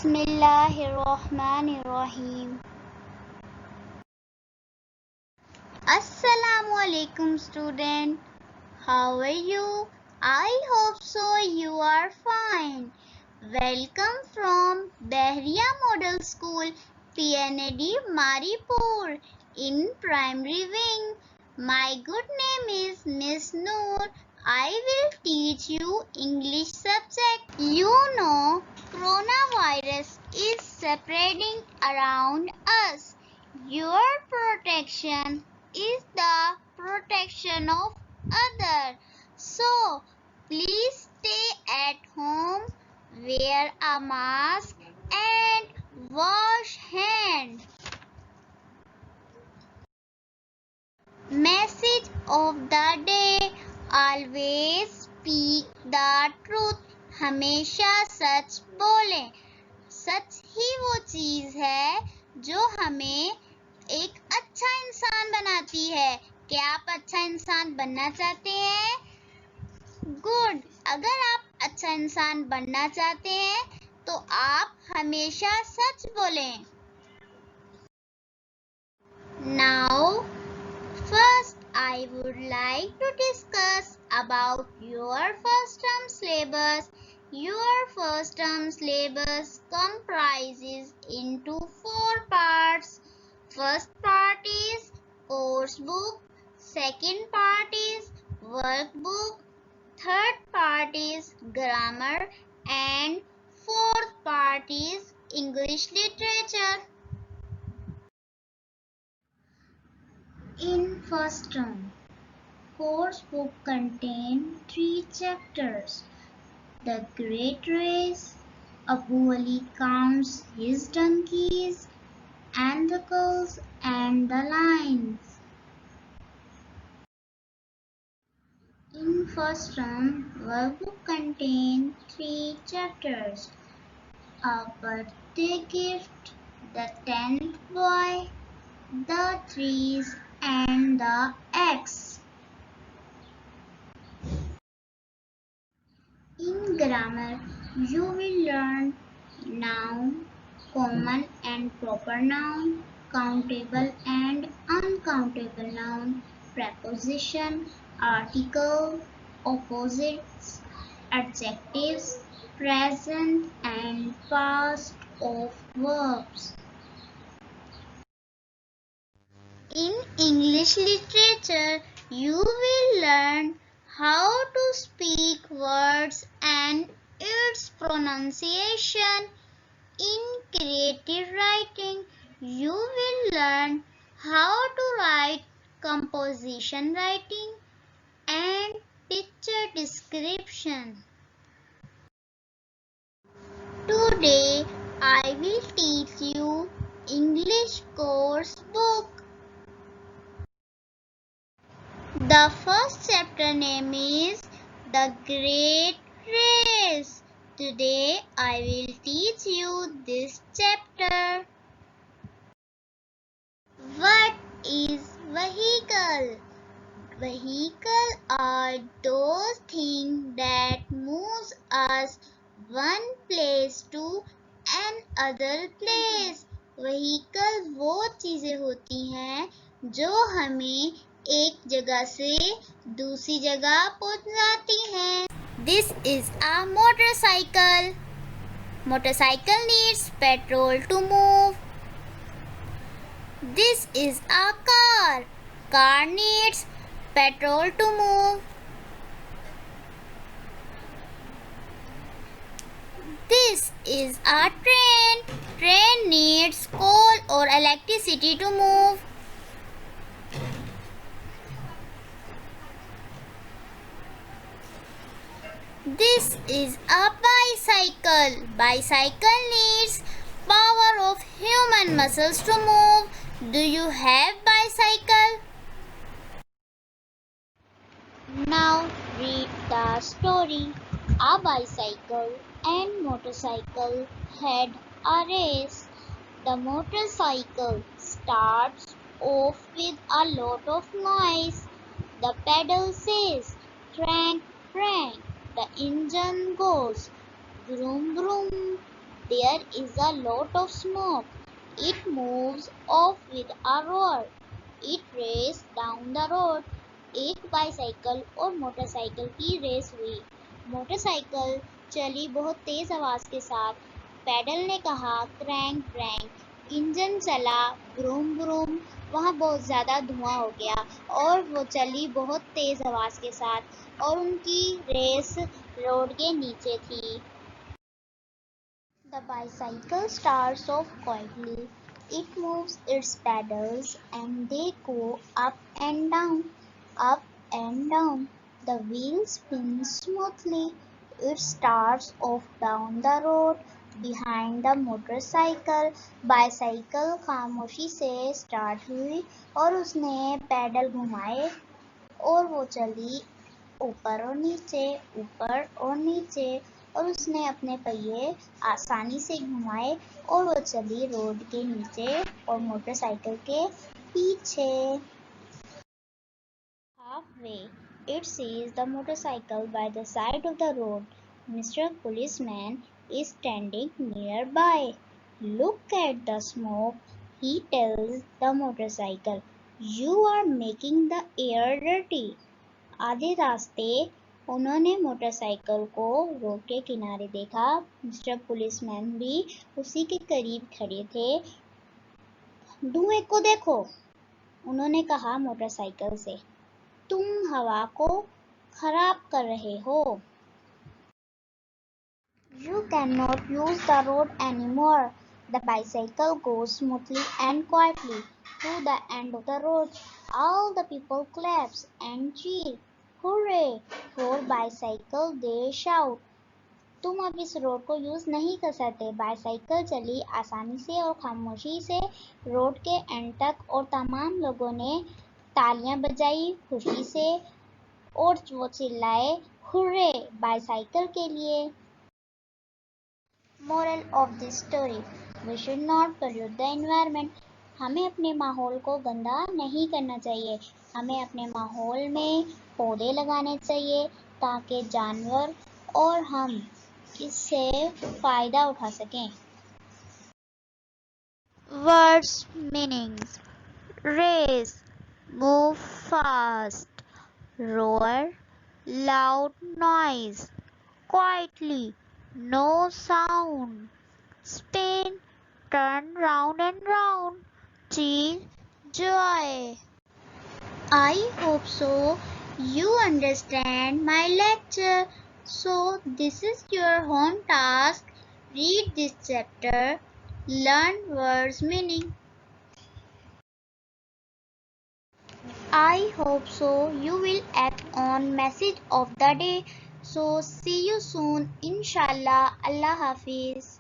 Bismillahirrahmanirrahim. Assalamu alaikum student. How are you? I hope so you are fine. Welcome from Behriya Model School, PNAD Maripur in primary wing. My good name is Miss Noor. I will teach you English subject. You know, coronavirus is spreading around us. Your protection is the protection of others. So, please stay at home, wear a mask and wash hands. Message of the day: always speak the truth. हमेशा सच बोलें. सच ही वो चीज है जो हमें एक अच्छा इंसान बनाती है. क्या आप अच्छा इंसान बनना चाहते हैं? गुड. अगर आप अच्छा इंसान बनना चाहते हैं तो आप हमेशा सच बोलें. Now, first I would like to discuss about your first term syllabus. Your first term syllabus comprises into 4 parts. First part is course book, second part is workbook, third part is grammar and fourth part is English literature. In first term, course book contains 3 chapters. The Great Race, Abu Ali counts his donkeys, and the girls and the lions. In first term, workbook contains 3 chapters. A birthday gift, the 10th boy, the trees and the axe. In grammar, you will learn noun, common and proper noun, countable and uncountable noun, preposition, article, opposites, adjectives, present and past of verbs. In English literature, you will learn how to speak words and its pronunciation. In creative writing, you will learn how to write composition writing and picture description. Today, I will teach you English course book. The first chapter name is The Great Race. Today I will teach you this chapter. What is vehicle? Vehicle are those things that moves us one place to another place. Vehicle वो चीजें होती हैं जो हमें एक जगह से दूसरी जगह पहुंचाती हैं. This is a motorcycle. Motorcycle needs petrol to move. This is a car. Car needs petrol to move. This is a train. Train needs coal or electricity to move. This is a bicycle. Bicycle needs power of human muscles to move. Do you have bicycle? Now read the story. A bicycle and motorcycle had a race. The motorcycle starts off with a lot of noise. The pedal says crank, crank. The engine goes vroom, vroom. There is a lot of smoke. It moves off with a roar. It races down the road. एक bicycle और motorcycle की race हुई। Motorcycle चली बहुत तेज आवाज के साथ। Pedal ने कहा क्रैंक ब्रैंक। इंजन चला ब्रूम ब्रूम। वहां बहुत ज्यादा धुआं हो गया और वो चली बहुत तेज आवाज के साथ और उनकी रेस रोड के नीचे थी। The bicycle starts off quietly. It moves its pedals and they go up and down, up and down. The wheel spins smoothly. It starts off down the road behind the motorcycle. Bicycle खामोशी से start हुई और उसने pedal घुमाए और वो चली ऊपर और नीचे, ऊपर और नीचे और उसने अपने पहिए आसानी से घुमाए और वो चली रोड के नीचे और मोटरसाइकिल के पीछे। Halfway, it sees the motorcycle by the side of the road. Mr. Policeman is standing nearby. Look at the smoke, he tells the motorcycle. You are making the air dirty. आधे रास्ते उन्होंने motorcycle को road के किनारे देखा। Mister policeman भी उसी के करीब खड़े थे। धुएं को देखो, उन्होंने कहा मोटरसाइकिल से। तुम हवा को खराब कर रहे हो। You cannot use the road anymore. The bicycle goes smoothly and quietly to the end of the road. All the people claps and cheer. Hooray for bicycle, they shout. तुम अब इस रोड को यूज नहीं कर सकते। Bicycle चली आसानी से और खामोशी से रोड के एंड तक और तमाम लोगों ने तालियां बजाई खुशी से और वो चिल्लाए हुर्रे बाइसाइकिल के लिए। Moral of this story: We should not pollute the environment. हमें अपने माहौल को गंदा नहीं करना चाहिए। हमें अपने माहौल में पौधे लगाने चाहिए ताकि जानवर और हम इससे फायदा उठा सकें। Words meanings: race, move fast, roar, loud noise, quietly, no sound, spin, turn round and round, cheer, joy. I hope so. You understand my lecture. So, this is your home task. Read this chapter. Learn words meaning. I hope so. You will act on message of the day. So, see you soon. Inshallah. Allah Hafiz.